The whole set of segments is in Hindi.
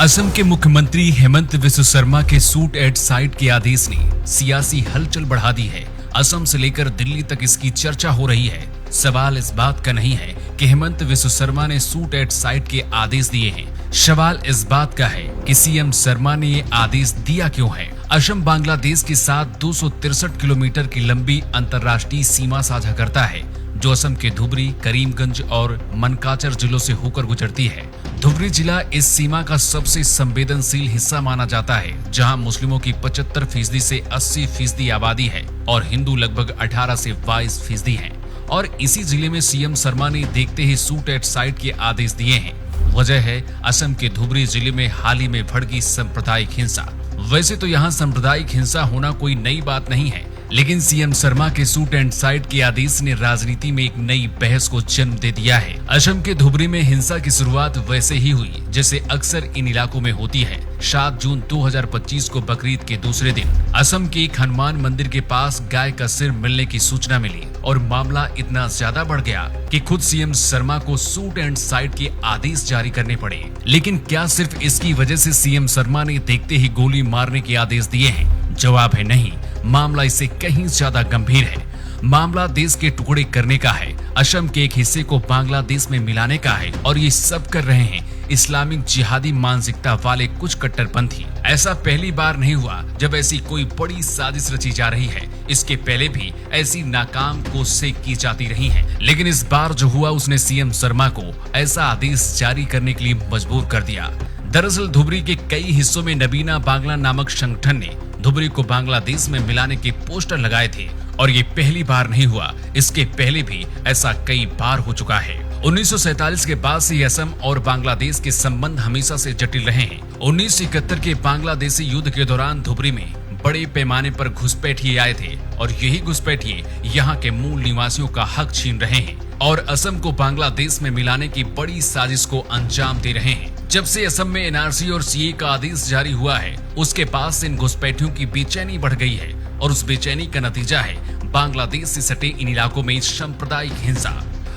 असम के मुख्यमंत्री हेमंत बिस्वा शर्मा के शूट एट साइट के आदेश ने सियासी हलचल बढ़ा दी है। असम से लेकर दिल्ली तक इसकी चर्चा हो रही है। सवाल इस बात का नहीं है कि हेमंत बिस्वा शर्मा ने शूट एट साइट के आदेश दिए हैं। सवाल इस बात का है कि सीएम शर्मा ने ये आदेश दिया क्यों है। असम बांग्लादेश के साथ 263 किलोमीटर की लंबी अंतर्राष्ट्रीय सीमा साझा करता है, जो असम के धुबरी, करीमगंज और मनकाचर जिलों से होकर गुजरती है। धुबरी जिला इस सीमा का सबसे संवेदनशील हिस्सा माना जाता है, जहां मुस्लिमों की 75% से 80% आबादी है और हिंदू लगभग 18 से 22% हैं। और इसी जिले में सीएम शर्मा ने देखते ही शूट एट साइट के आदेश दिए हैं। वजह है असम के धुबरी जिले में हाल ही में भड़की सांप्रदायिक हिंसा। वैसे तो यहाँ सांप्रदायिक हिंसा होना कोई नई बात नहीं है, लेकिन सीएम शर्मा के शूट एंड साइट के आदेश ने राजनीति में एक नई बहस को जन्म दे दिया है। असम के धुबरी में हिंसा की शुरुआत वैसे ही हुई जैसे अक्सर इन इलाकों में होती है। 7 जून 2025 को बकरीद के दूसरे दिन असम के एक हनुमान मंदिर के पास गाय का सिर मिलने की सूचना मिली और मामला इतना ज्यादा बढ़ गया कि खुद सीएम शर्मा को शूट एंड साइट के आदेश जारी करने पड़े। लेकिन क्या सिर्फ इसकी वजह से सीएम शर्मा ने देखते ही गोली मारने के आदेश दिए हैं? जवाब है नहीं। मामला इससे कहीं ज्यादा गंभीर है। मामला देश के टुकड़े करने का है, असम के एक हिस्से को बांग्लादेश में मिलाने का है, और ये सब कर रहे हैं इस्लामिक जिहादी मानसिकता वाले कुछ कट्टरपंथी। ऐसा पहली बार नहीं हुआ जब ऐसी कोई बड़ी साजिश रची जा रही है। इसके पहले भी ऐसी नाकाम कोशिशें की जाती रही हैं, लेकिन इस बार जो हुआ उसने सीएम शर्मा को ऐसा आदेश जारी करने के लिए मजबूर कर दिया। दरअसल धुबरी के कई हिस्सों में नबीना बांग्ला नामक संगठन ने धुबरी को बांग्लादेश में मिलाने के पोस्टर लगाए थे, और ये पहली बार नहीं हुआ। इसके पहले भी ऐसा कई बार हो चुका है। 1947 के बाद से असम और बांग्लादेश के संबंध हमेशा से जटिल रहे हैं। 1971 के बांग्लादेशी युद्ध के दौरान धुबरी में बड़े पैमाने पर घुसपैठिए आए थे, और यही घुसपैठिए यहाँ के मूल निवासियों का हक छीन रहे हैं और असम को बांग्लादेश में मिलाने की बड़ी साजिश को अंजाम दे रहे हैं। जब से असम में एनआरसी और सीए का आदेश जारी हुआ है, उसके पास से इन घुसपैठियों की बेचैनी बढ़ गई है, और उस बेचैनी का नतीजा है बांग्लादेश से सटे इन इलाकों में सांप्रदायिक हिंसा।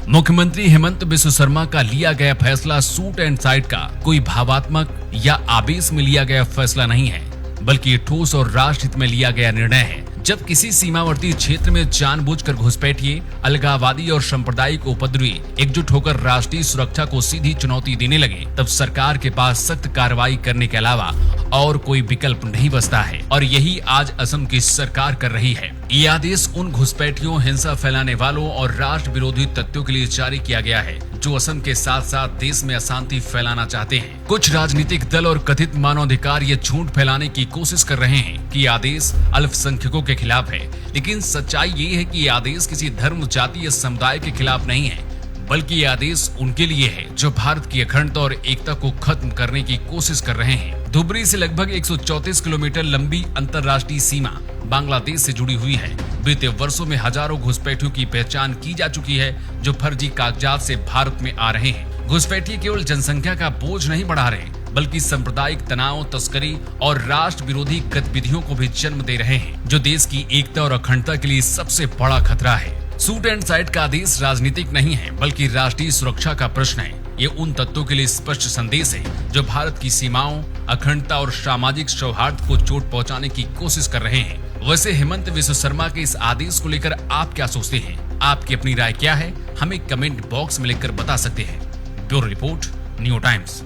मुख्यमंत्री हेमंत बिस्वा शर्मा का लिया गया फैसला शूट एंड साइट का कोई भावात्मक या आवेश में लिया गया फैसला नहीं है, बल्कि ये ठोस और राष्ट्र हित में लिया गया निर्णय है। जब किसी सीमावर्ती क्षेत्र में जानबूझकर घुसपैठिए, अलगाववादी और सांप्रदायिक उपद्रवी एकजुट होकर राष्ट्रीय सुरक्षा को सीधी चुनौती देने लगे, तब सरकार के पास सख्त कार्रवाई करने के अलावा और कोई विकल्प नहीं बचता है, और यही आज असम की सरकार कर रही है। ये आदेश उन घुसपैठियों, हिंसा फैलाने वालों और राष्ट्र विरोधी तत्वों के लिए जारी किया गया है जो असम के साथ साथ देश में अशांति फैलाना चाहते हैं। कुछ राजनीतिक दल और कथित मानवाधिकार ये झूठ फैलाने की कोशिश कर रहे हैं कि आदेश अल्पसंख्यकों के खिलाफ है, लेकिन सच्चाई ये है कि ये आदेश किसी धर्म, जाति या समुदाय के खिलाफ नहीं है, बल्कि ये आदेश उनके लिए है जो भारत की अखंडता और एकता को खत्म करने की कोशिश कर रहे हैं। धुबरी से लगभग 134 किलोमीटर लंबी अंतर्राष्ट्रीय सीमा बांग्लादेश से जुड़ी हुई है। बीते वर्षों में हजारों घुसपैठियों की पहचान की जा चुकी है जो फर्जी कागजात से भारत में आ रहे हैं। घुसपैठिए केवल जनसंख्या का बोझ नहीं बढ़ा रहे, बल्कि सांप्रदायिक तनाव, तस्करी और राष्ट्र विरोधी गतिविधियों को भी जन्म दे रहे हैं, जो देश की एकता और अखंडता के लिए सबसे बड़ा खतरा है। शूट एंड साइट का आदेश राजनीतिक नहीं है, बल्कि राष्ट्रीय सुरक्षा का प्रश्न है। ये उन तत्वों के लिए स्पष्ट संदेश है जो भारत की सीमाओं, अखंडता और सामाजिक सौहार्द को चोट पहुंचाने की कोशिश कर रहे हैं। वैसे हेमंत बिस्वा शर्मा के इस आदेश को लेकर आप क्या सोचते हैं? आपकी अपनी राय क्या है? हमें कमेंट बॉक्स में लिखकर बता सकते हैं। Bureau report, new times.